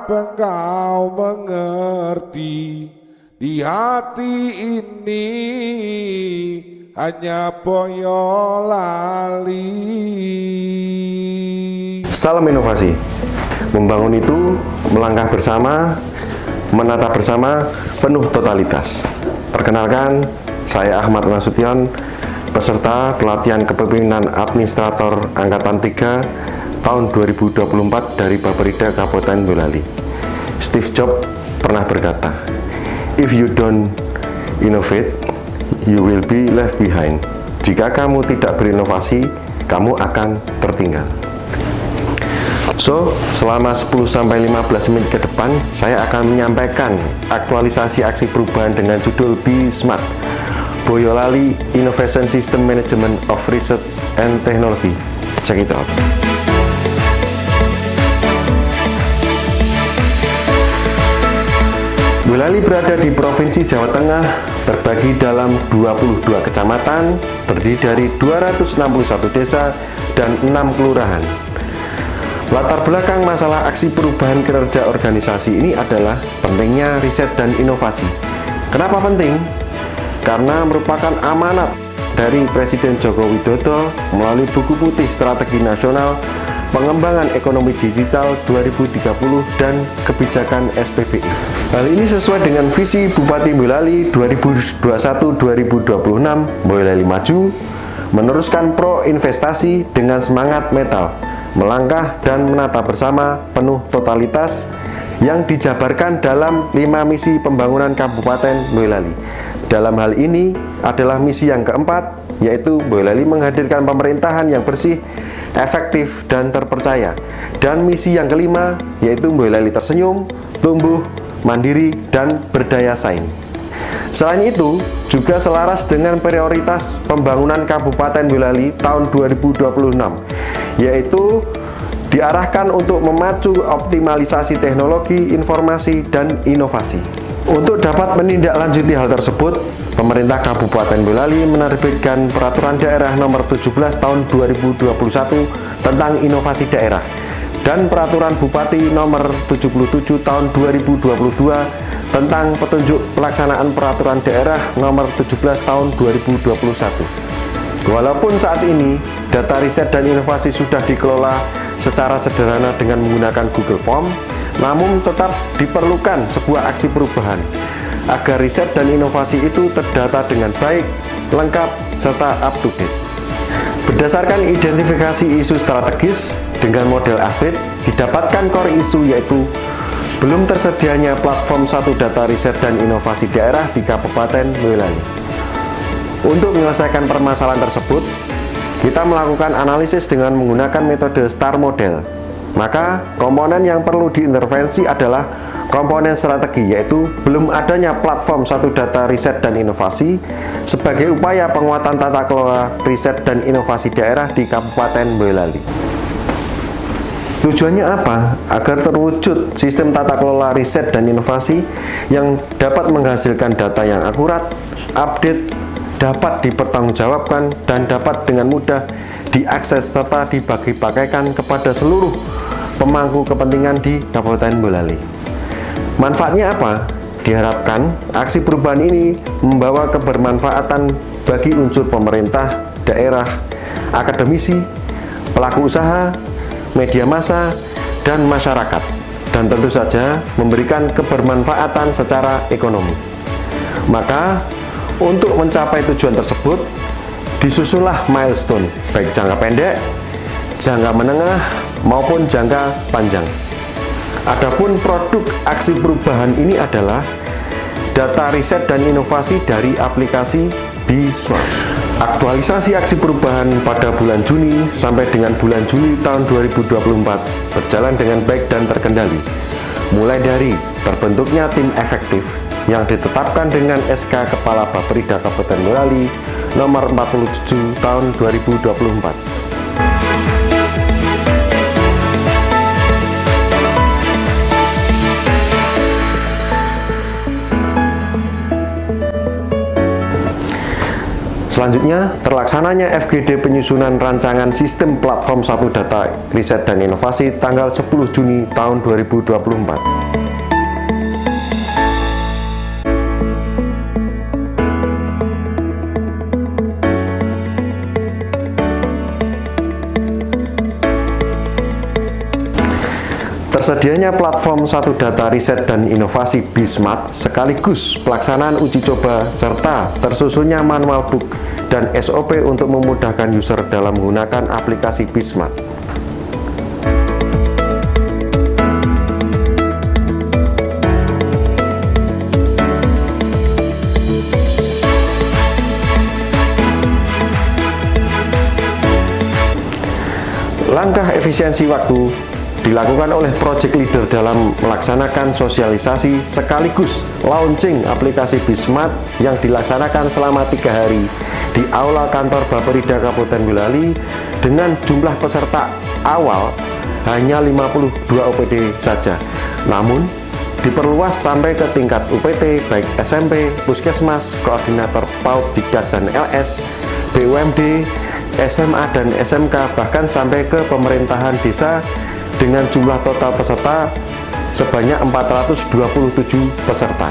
Apa engkau mengerti di hati ini hanya Boyolali. Salam inovasi. Membangun itu melangkah bersama, menata bersama, penuh totalitas. Perkenalkan, saya Ahmad Nasution, peserta pelatihan kepemimpinan administrator Angkatan 3 tahun 2024 dari Bapperida Kabupaten Boyolali. Steve Jobs pernah berkata, "If you don't innovate, you will be left behind." Jika kamu tidak berinovasi, kamu akan tertinggal. So, selama 10-15 menit ke depan, saya akan menyampaikan aktualisasi aksi perubahan dengan judul Be Smart, Boyolali Innovation System Management of Research and Technology. Check it out. Boyolali berada di Provinsi Jawa Tengah, terbagi dalam 22 kecamatan, terdiri dari 261 desa dan 6 kelurahan. Latar belakang masalah aksi perubahan kinerja organisasi ini adalah pentingnya riset dan inovasi. Kenapa penting? Karena merupakan amanat dari Presiden Joko Widodo melalui buku putih Strategi Nasional Pengembangan Ekonomi Digital 2030 dan Kebijakan SPBI. Hal ini sesuai dengan visi Bupati Boyolali 2021-2026, Boyolali Maju, meneruskan pro investasi dengan semangat metal, melangkah dan menata bersama penuh totalitas yang dijabarkan dalam 5 misi pembangunan Kabupaten Boyolali. Dalam hal ini adalah misi yang keempat, yaitu Boyolali menghadirkan pemerintahan yang bersih, efektif, dan terpercaya. Dan misi yang kelima, yaitu Boyolali tersenyum, tumbuh, mandiri, dan berdaya saing. Selain itu, juga selaras dengan prioritas pembangunan Kabupaten Boyolali tahun 2026, yaitu diarahkan untuk memacu optimalisasi teknologi, informasi, dan inovasi. Untuk dapat menindaklanjuti hal tersebut, pemerintah Kabupaten Boyolali menerbitkan Peraturan Daerah Nomor 17 Tahun 2021 tentang Inovasi Daerah dan Peraturan Bupati Nomor 77 Tahun 2022 tentang petunjuk pelaksanaan Peraturan Daerah Nomor 17 Tahun 2021. Walaupun saat ini data riset dan inovasi sudah dikelola secara sederhana dengan menggunakan Google Form, namun tetap diperlukan sebuah aksi perubahan agar riset dan inovasi itu terdata dengan baik, lengkap, serta up to date. Berdasarkan identifikasi isu strategis dengan model Astrid, didapatkan core isu yaitu belum tersedianya platform satu data riset dan inovasi daerah di Kabupaten Boyolali. Untuk menyelesaikan permasalahan tersebut, kita melakukan analisis dengan menggunakan metode STAR model. Maka, komponen yang perlu diintervensi adalah komponen strategi, yaitu belum adanya platform satu data riset dan inovasi sebagai upaya penguatan tata kelola riset dan inovasi daerah di Kabupaten Boyolali. Tujuannya apa? Agar terwujud sistem tata kelola riset dan inovasi yang dapat menghasilkan data yang akurat, update, dapat dipertanggungjawabkan, dan dapat dengan mudah diakses serta dibagi-bagikan kepada seluruh pemangku kepentingan di Kabupaten Boyolali. Manfaatnya apa? Diharapkan aksi perubahan ini membawa kebermanfaatan bagi unsur pemerintah, daerah, akademisi, pelaku usaha, media massa, dan masyarakat, dan tentu saja memberikan kebermanfaatan secara ekonomi. Maka, untuk mencapai tujuan tersebut, disusunlah milestone, baik jangka pendek, jangka menengah, maupun jangka panjang. Adapun produk aksi perubahan ini adalah data riset dan inovasi dari aplikasi Be Smart. Aktualisasi aksi perubahan pada bulan Juni sampai dengan bulan Juli tahun 2024 berjalan dengan baik dan terkendali. Mulai dari terbentuknya tim efektif yang ditetapkan dengan SK Kepala Bapperida Kabupaten Boyolali nomor 47 tahun 2024. Selanjutnya, terlaksananya FGD penyusunan rancangan sistem platform satu data riset dan inovasi tanggal 10 Juni tahun 2024. Tersedianya platform satu data riset dan inovasi BISMAT sekaligus pelaksanaan uji coba serta tersusunnya manual book dan SOP untuk memudahkan user dalam menggunakan aplikasi BISMAT. Langkah efisiensi waktu dilakukan oleh project leader dalam melaksanakan sosialisasi sekaligus launching aplikasi BISMAT yang dilaksanakan selama 3 hari di Aula Kantor Bapperida Kabupaten Boyolali dengan jumlah peserta awal hanya 52 OPD saja. Namun, diperluas sampai ke tingkat UPT baik SMP, Puskesmas, Koordinator PAUD, Dikdas dan LS, BUMD, SMA dan SMK, bahkan sampai ke pemerintahan desa dengan jumlah total peserta sebanyak 427 peserta.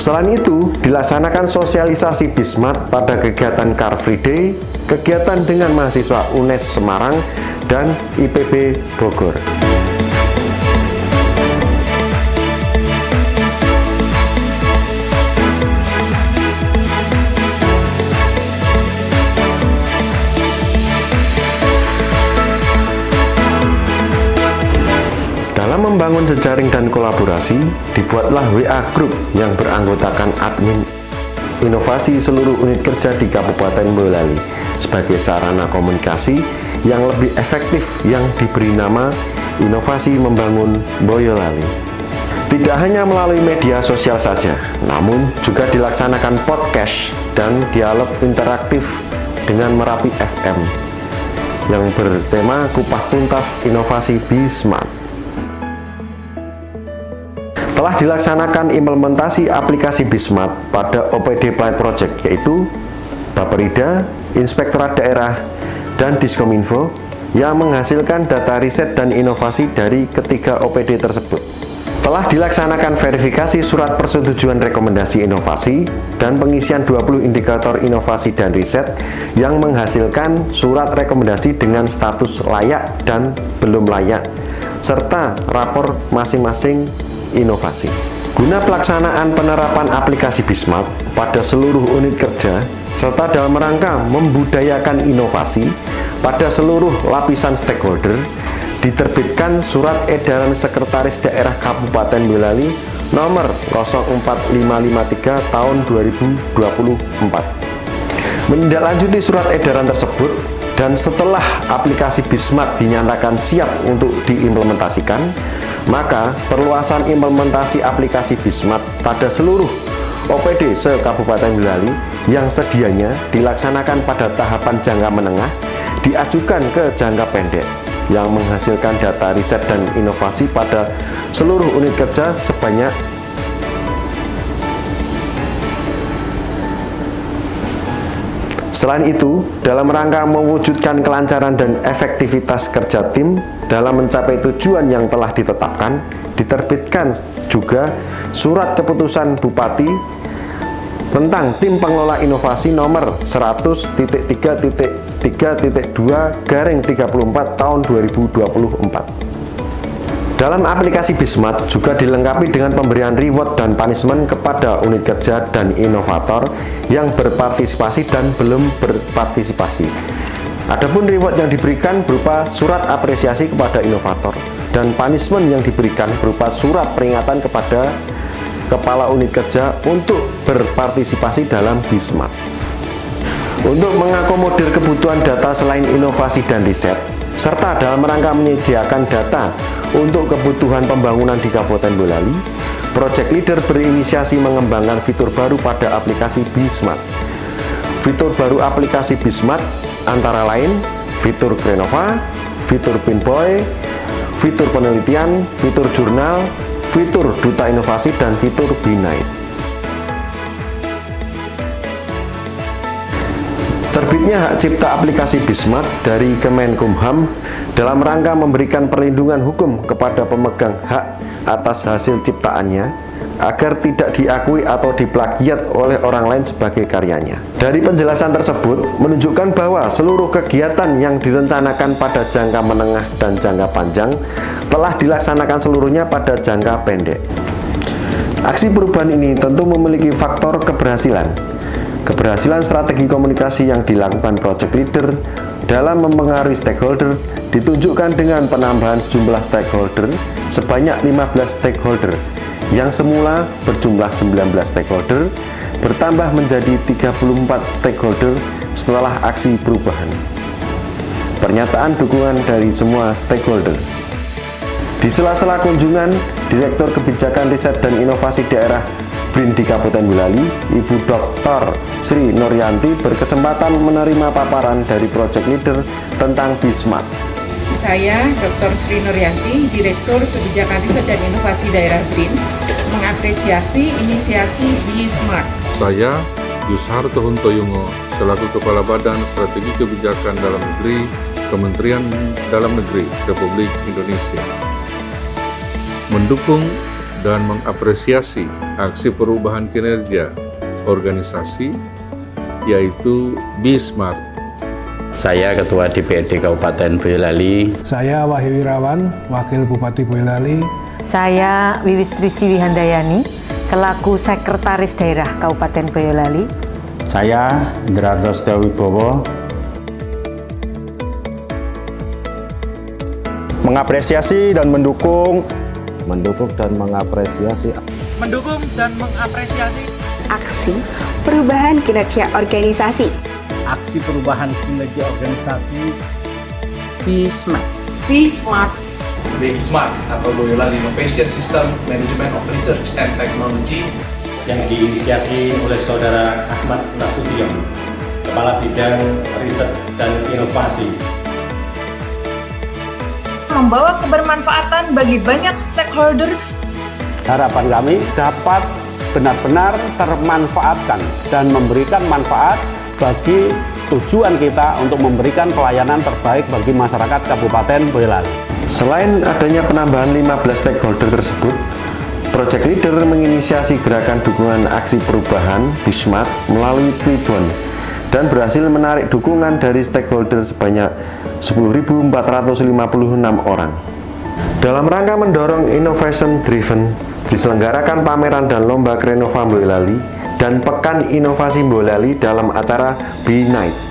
Selain itu, dilaksanakan sosialisasi BISMAT pada kegiatan Car Free Day, kegiatan dengan mahasiswa UNES Semarang, dan IPB Bogor. Dalam membangun jejaring dan kolaborasi, dibuatlah WA Group yang beranggotakan admin inovasi seluruh unit kerja di Kabupaten Boyolali sebagai sarana komunikasi yang lebih efektif yang diberi nama Inovasi Membangun Boyolali. Tidak hanya melalui media sosial saja, namun juga dilaksanakan podcast dan dialog interaktif dengan Merapi FM yang bertema Kupas Tuntas Inovasi BISMAT. Telah dilaksanakan implementasi aplikasi BISMAT pada OPD Pilot Project, yaitu Bapperida, Inspektorat Daerah, dan Diskominfo yang menghasilkan data riset dan inovasi dari ketiga OPD tersebut. Telah dilaksanakan verifikasi surat persetujuan rekomendasi inovasi dan pengisian 20 indikator inovasi dan riset yang menghasilkan surat rekomendasi dengan status layak dan belum layak, serta rapor masing-masing inovasi. Guna pelaksanaan penerapan aplikasi BISMAT pada seluruh unit kerja serta dalam rangka membudayakan inovasi pada seluruh lapisan stakeholder, diterbitkan Surat Edaran Sekretaris Daerah Kabupaten Boyolali nomor 04553 tahun 2024. Menindaklanjuti surat edaran tersebut dan setelah aplikasi BISMAT dinyatakan siap untuk diimplementasikan, maka perluasan implementasi aplikasi BISMAT pada seluruh OPD se-Kabupaten Boyolali yang sedianya dilaksanakan pada tahapan jangka menengah diajukan ke jangka pendek yang menghasilkan data riset dan inovasi pada seluruh unit kerja sebanyak Selain itu, dalam rangka mewujudkan kelancaran dan efektivitas kerja tim dalam mencapai tujuan yang telah ditetapkan, diterbitkan juga Surat Keputusan Bupati tentang Tim Pengelola Inovasi nomor 100.3.3.2/34 tahun 2024. Dalam aplikasi BISMAT juga dilengkapi dengan pemberian reward dan punishment kepada unit kerja dan inovator yang berpartisipasi dan belum berpartisipasi. Adapun reward yang diberikan berupa surat apresiasi kepada inovator dan punishment yang diberikan berupa surat peringatan kepada kepala unit kerja untuk berpartisipasi dalam BISMART. Untuk mengakomodir kebutuhan data selain inovasi dan riset, serta dalam rangka menyediakan data untuk kebutuhan pembangunan di Kabupaten Boyolali, Project Leader berinisiasi mengembangkan fitur baru pada aplikasi BISMART. Fitur baru aplikasi BISMART antara lain fitur Krenova, fitur Pinboy, fitur penelitian, fitur jurnal, fitur duta inovasi, dan fitur B-Night. Terbitnya hak cipta aplikasi BISMART dari Kemenkumham dalam rangka memberikan perlindungan hukum kepada pemegang hak atas hasil ciptaannya agar tidak diakui atau diplagiat oleh orang lain sebagai karyanya. Dari penjelasan tersebut menunjukkan bahwa seluruh kegiatan yang direncanakan pada jangka menengah dan jangka panjang telah dilaksanakan seluruhnya pada jangka pendek. Aksi perubahan ini tentu memiliki faktor keberhasilan. Keberhasilan strategi komunikasi yang dilakukan Project Leader dalam mempengaruhi stakeholder ditunjukkan dengan penambahan jumlah stakeholder sebanyak 15 stakeholder yang semula berjumlah 19 stakeholder bertambah menjadi 34 stakeholder setelah aksi perubahan. Pernyataan dukungan dari semua stakeholder. Di sela-sela kunjungan, Direktur Kebijakan Riset dan Inovasi Daerah BRIN di Kabupaten Boyolali, Ibu Dr. Sri Nuryanti berkesempatan menerima paparan dari Project Leader tentang BISMART. Saya, Dr. Sri Nuryanti, Direktur Kebijakan Riset dan Inovasi Daerah BRIN, mengapresiasi inisiasi BISMART. Saya, Yusharto Huntoyungo, selaku Kepala Badan Strategi Kebijakan Dalam Negeri, Kementerian Dalam Negeri Republik Indonesia, mendukung dan mengapresiasi aksi perubahan kinerja organisasi, yaitu BISMART. Saya Ketua DPRD Kabupaten Boyolali. Saya Wahyu Wirawan, Wakil Bupati Boyolali. Saya Wiwistri Siwihandayani, selaku Sekretaris Daerah Kabupaten Boyolali. Saya Indrarto Setiawibowo, mengapresiasi dan mendukung dan mengapresiasi aksi perubahan kinerja organisasi. Aksi perubahan kinerja organisasi BISMART. BISMART atau Boyolali Innovation System Management of Research and Technology yang diinisiasi oleh Saudara Ahmad Nasution, Kepala Bidang Riset dan Inovasi. Membawa kebermanfaatan bagi banyak stakeholder. Harapan kami dapat benar-benar termanfaatkan dan memberikan manfaat bagi tujuan kita untuk memberikan pelayanan terbaik bagi masyarakat Kabupaten Boyolali. Selain adanya penambahan 15 stakeholder tersebut, Project Leader menginisiasi gerakan dukungan aksi perubahan BISMART melalui Twitter dan berhasil menarik dukungan dari stakeholder sebanyak 10.456 orang. Dalam rangka mendorong innovation driven, diselenggarakan pameran dan lomba Krenova Boyolali dan Pekan Inovasi Boyolali dalam acara B-Night.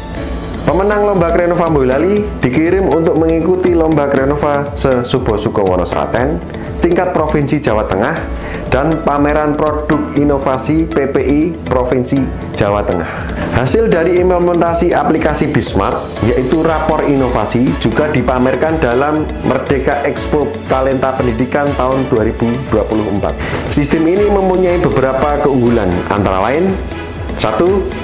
Pemenang lomba Krenova Boyolali dikirim untuk mengikuti lomba Krenova se-Subo Sukowono Sraten, tingkat Provinsi Jawa Tengah, dan pameran produk inovasi PPI Provinsi Jawa Tengah. Hasil dari implementasi aplikasi BISMART, yaitu rapor inovasi, juga dipamerkan dalam Merdeka Expo Talenta Pendidikan tahun 2024. Sistem ini mempunyai beberapa keunggulan, antara lain: 1.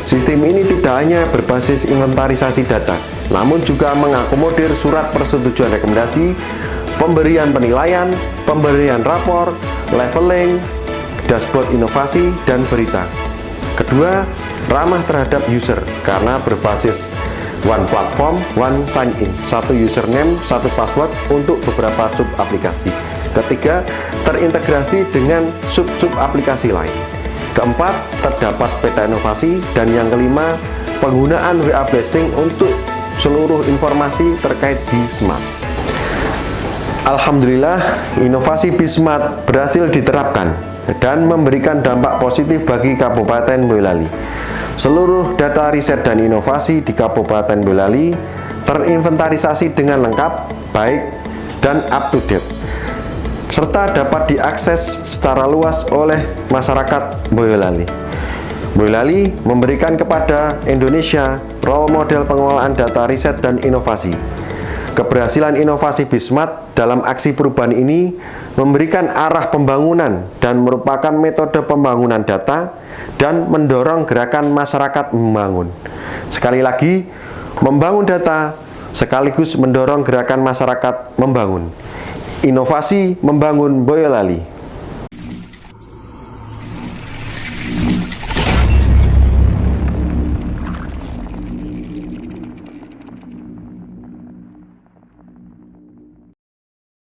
Sistem ini tidak hanya berbasis inventarisasi data, namun juga mengakomodir surat persetujuan rekomendasi, pemberian penilaian, pemberian rapor, leveling, dashboard inovasi, dan berita. Kedua, ramah terhadap user karena berbasis one platform, one sign in, satu username, satu password untuk beberapa sub aplikasi. Ketiga, terintegrasi dengan sub-sub aplikasi lain. Keempat, terdapat peta inovasi. Dan yang kelima, penggunaan WA blasting untuk seluruh informasi terkait BISMART. Alhamdulillah, inovasi BISMART berhasil diterapkan dan memberikan dampak positif bagi Kabupaten Boyolali. Seluruh data riset dan inovasi di Kabupaten Boyolali terinventarisasi dengan lengkap, baik, dan up to date. serta dapat diakses secara luas oleh masyarakat Boyolali. Boyolali memberikan kepada Indonesia role model pengelolaan data riset dan inovasi. Keberhasilan inovasi Bismart dalam aksi perubahan ini memberikan arah pembangunan dan merupakan metode pembangunan data dan mendorong gerakan masyarakat membangun. Sekali lagi, membangun data sekaligus mendorong gerakan masyarakat membangun. Inovasi membangun Boyolali.